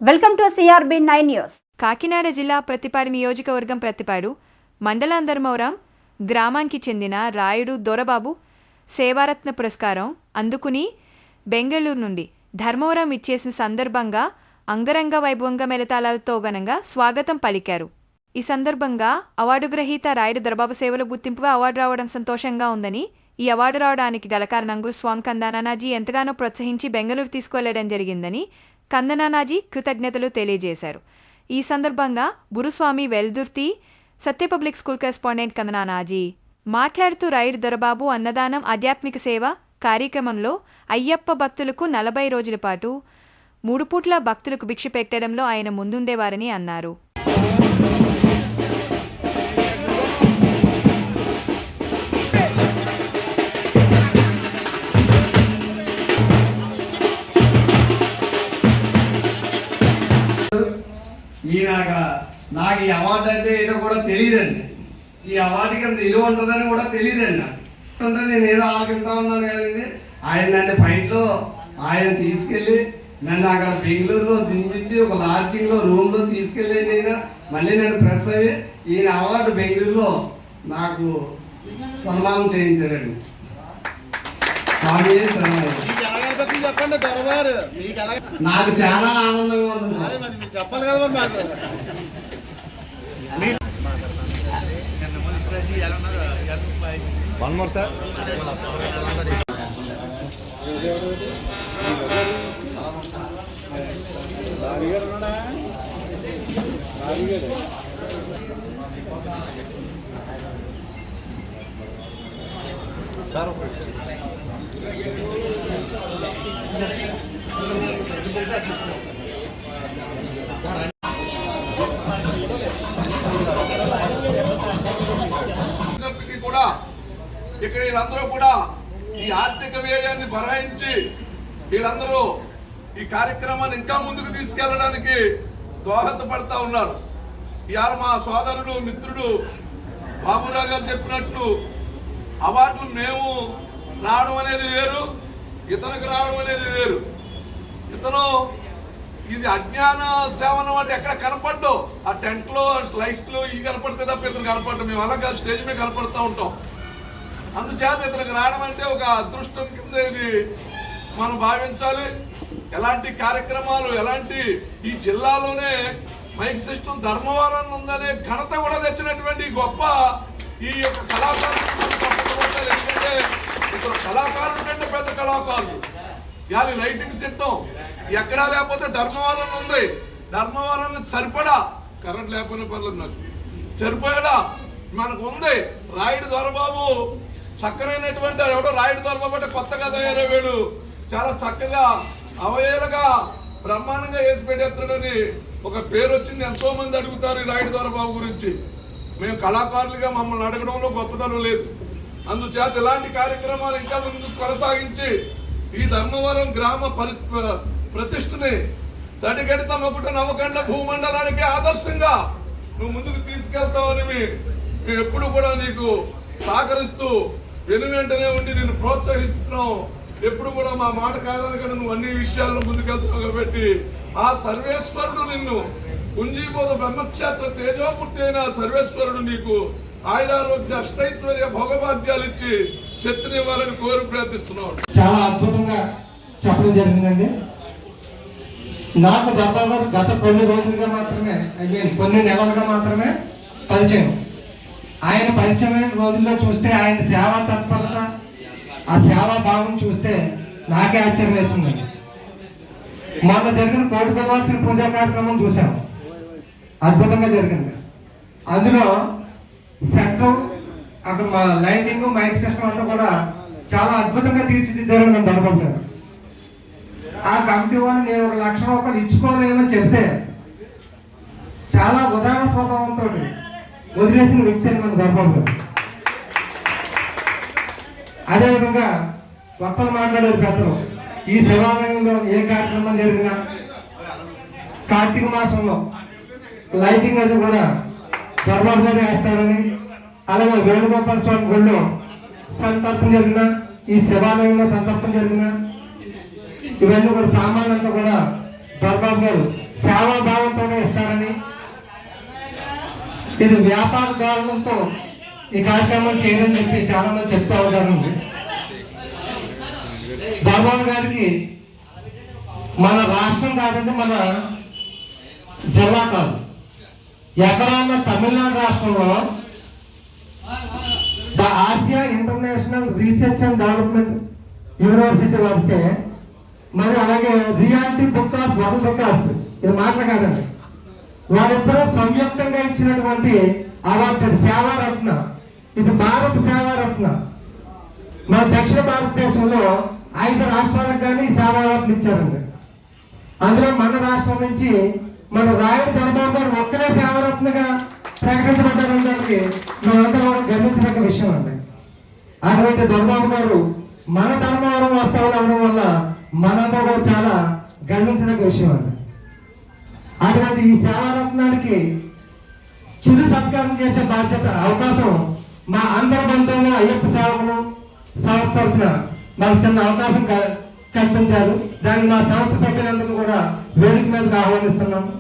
Welcome to CRB 9 news. Kakinada జిల్లా ప్రతిపాడు నియోజకవర్గం ప్రతిపాడు మండలం ధర్మవరం గ్రామానికి చెందిన రాయుడు దొరబాబు సేవారత్న పురస్కారం అందుకుని బెంగళూరు నుండి ధర్మవరం ఇచ్చేసిన సందర్భంగా అంగరంగ వైభవంగా మెలతాళాలతో ఘనంగా స్వాగతం పలికారు. ఈ సందర్భంగా అవార్డు గ్రహీత రాయుడు దొరబాబు సేవల గుర్తింపుగా అవార్డు రావడం సంతోషంగా ఉందని, ఈ అవార్డు రావడానికి గల కారణం స్వామి కందనానాజీ ఎంతగానో ప్రోత్సహించి బెంగళూరు తీసుకువెళ్లడం జరిగిందని కందనానాజీ కృతజ్ఞతలు తెలియజేశారు. ఈ సందర్భంగా గురుస్వామి వెల్దుర్తి సత్య పబ్లిక్ స్కూల్ కరెస్పాండెంట్ కందనానాజీ మాట్లాడుతూ రాయుడు దొరబాబు అన్నదానం ఆధ్యాత్మిక సేవ కార్యక్రమంలో అయ్యప్ప భక్తులకు 40 రోజుల పాటు 3 పూట్ల భక్తులకు భిక్ష పెట్టడంలో ఆయన ముందుండేవారని అన్నారు. నాకు ఈ అవార్డు అంటే ఏంటో కూడా తెలియదండి. ఈ అవార్డుకి అంత విలువ ఉంటుందని కూడా తెలియదండి. నాకు నేను ఏదో ఆలోచిస్తా ఉన్నాను కదండి. ఆయన నన్ను ఫైట్లో ఆయన తీసుకెళ్ళి నన్ను అక్కడ బెంగళూరులో దింపించి ఒక లాడ్జింగ్లో రూమ్లో తీసుకెళ్ళి నేను మళ్ళీ నన్ను ప్రెస్ అయ్యి ఈయన అవార్డు బెంగళూరులో నాకు సన్మానం చేయించారండి. నాకు చాలా ఆనందంగా ఉంది. చెప్పాలి కదా నాకు. One more sir. సార్ కూడా ఇక్కడ వీళ్ళందరూ కూడా ఈ ఆర్థిక వ్యయాన్ని భరాయించి వీళ్ళందరూ ఈ కార్యక్రమాన్ని ఇంకా ముందుకు తీసుకెళ్లడానికి దోహదపడతా ఉన్నారు. ఇవాళ మా సోదరుడు మిత్రుడు బాబురావు గారు చెప్పినట్లు అవార్డులు మేము రావడం అనేది వేరు, ఇతనికి రావడం అనేది వేరు. ఇతను ఇది అజ్ఞాన సేవనం అంటే ఎక్కడ కనపడ్డో ఆ టెంట్ లో లైట్స్ లో ఇవి కనపడితే తప్ప ఇతను కనపడ్డాం. మేము అలాగా స్టేజ్ మీద కనపడుతూ ఉంటాం. అందుచేత ఇతనికి రావడం అంటే ఒక అదృష్టం కింద ఇది మనం భావించాలి. ఎలాంటి కార్యక్రమాలు ఎలాంటి ఈ జిల్లాలోనే మైక్ సిస్టమ్ ధర్మవరం ఉందనే ఘనత కూడా తెచ్చినటువంటి గొప్ప ఈ యొక్క కళాకారులు. ఎందుకంటే ఇతను కళాకారులు కంటే పెద్ద కళాకారులు. ఇవాళ లైటింగ్ సిస్టమ్ ఎక్కడా లేకపోతే ధర్మవరం ఉంది. ధర్మవరం సరిపడా కరెంట్ లేకపోయినా పర్లేదు, నాకు సరిపోయాడా మనకు ఉంది. రాయుడు దొరబాబు చక్కనైనటువంటి ఎవడో రాయుడు దొరబాబు అంటే కొత్తగా తయారయ్యాడు. చాలా చక్కగా అవయేలుగా బ్రహ్మాండంగా వేసి పెట్టేస్తాడని ఒక పేరు వచ్చింది. ఎంతో మంది అడుగుతారు ఈ రాయుడు దొరబాబు గురించి. మేము కళాకారులుగా మమ్మల్ని అడగడంలో గొప్పతనం లేదు. అందుచేత ఇలాంటి కార్యక్రమాలు ఇంకా ముందుకు కొనసాగించి ఈ ధర్మవరం గ్రామ ప్రతిష్టని తడిగడిత మొక్కట నవకండ్ల భూమండలానికి ఆదర్శంగా నువ్వు ముందుకు తీసుకెళ్తావని మేము ఎప్పుడు కూడా నీకు సహకరిస్తూ వెనువెంటనే ఉండి నేను ప్రోత్సహిస్తున్నాం. ఎప్పుడు కూడా మా మాట కాదనకుండా నువ్వు అన్ని విషయాల్లో ముందుకెళ్తున్నావు కాబట్టి ఆ సర్వేశ్వరుడు నిన్ను కుంజీబోధ బ్రహ్మక్షేత్ర తేజోమూర్తి అయిన సర్వేశ్వరుడు నీకు ఆయురారోగ్య అష్టైశ్వర్య భోగభాగ్యాలు ఇచ్చి శక్తిని ఇవ్వాలని కోరి ప్రార్థిస్తున్నాడు. చాలా అద్భుతంగా చెప్పడం జరిగిందండి. నాకు దొరబాబు గత కొన్ని రోజులుగా మాత్రమే, కొన్ని నెలలుగా మాత్రమే పరిచయం. ఆయన పరిచయమైన రోజుల్లో చూస్తే ఆయన సేవా తత్పరత, ఆ సేవా భావం చూస్తే నాకే ఆశ్చర్యం వేస్తుందండి. మొన్న జరిగిన కోటి పిలవాల్సిన పూజా కార్యక్రమం చూసాము, అద్భుతంగా జరిగింది. అందులో సెంటర్ అక్కడ మా లైటింగ్ మైక్ సిస్టమ్ అంతా కూడా చాలా అద్భుతంగా తీర్చిదిద్దారు మన దొరబాబు గారు. ఆ కమిటీ వాళ్ళు నేను 1 లక్ష రూపాయలు ఇచ్చుకోలేమని చెప్తే చాలా ఉదాహరణ స్వభావంతో వదిలేసిన వ్యక్తి అని మన దొరబాబు గారు. అదేవిధంగా ఒక్కరు మాట్లాడారు పెద్దలు. ఈ శివాలయంలో ఏ కార్యక్రమం జరిగినా కార్తీక మాసంలో లైటింగ్ అది కూడా దొరబాబు గారు వేస్తారని, అలాగే వేణుగోపాల స్వామి గుళ్ళో సంతర్పణ జరిగిన, ఈ శివాలయంలో సంతర్పణ జరిగిన, ఇవన్నీ కూడా సామాన్యంతా కూడా దొరబాబు గారు సేవాభావంతోనే ఇస్తారని, ఇది వ్యాపార ధోరణంతో ఈ కార్యక్రమం చేయదని చెప్పి చాలా మంది చెప్తా ఉంటారండి. దొరబాబు గారికి మన రాష్ట్రం కాదంటే మన జిల్లా కాదు, ఎక్కడ ఉన్న తమిళనాడు రాష్ట్రంలో the Asia international research and development university వచ్చే, మరి అలాగే reality book of world records, ఇది మాటలు కాదండి, వారిద్దరూ సంయుక్తంగా ఇచ్చినటువంటి అవార్డు సేవారత్న. ఇది భారత సేవారత్న. మన దక్షిణ భారతదేశంలో 5 రాష్ట్రాలకు కానీ సేవా అవార్డులు ఇచ్చారండి. అందులో మన రాష్ట్రం నుంచి మన రాయుడు దొరబాబు గారు ఒక్కరే సేవారత్నగా ప్రకటించబడ్డారనడానికి మనంతా కూడా గర్వించదగ్గ విషయం అండి. అటువంటి దొరబాబు గారు మన ధర్మవరం వాస్తవాలు అవడం వల్ల మనంతా కూడా చాలా గర్వించదగ్గ విషయం అండి. అటువంటి ఈ సేవారత్నానికి చిరు సత్కారం చేసే బాధ్యత అవకాశం మా అందరి బంధువులు అయ్యప్ప సేవకులు సంస్థ తరఫున మాకు చిన్న అవకాశం కల్పించారు. దాన్ని మా సంస్థ సభ్యులందరూ కూడా వేదిక మీదకి ఆహ్వానిస్తున్నాము.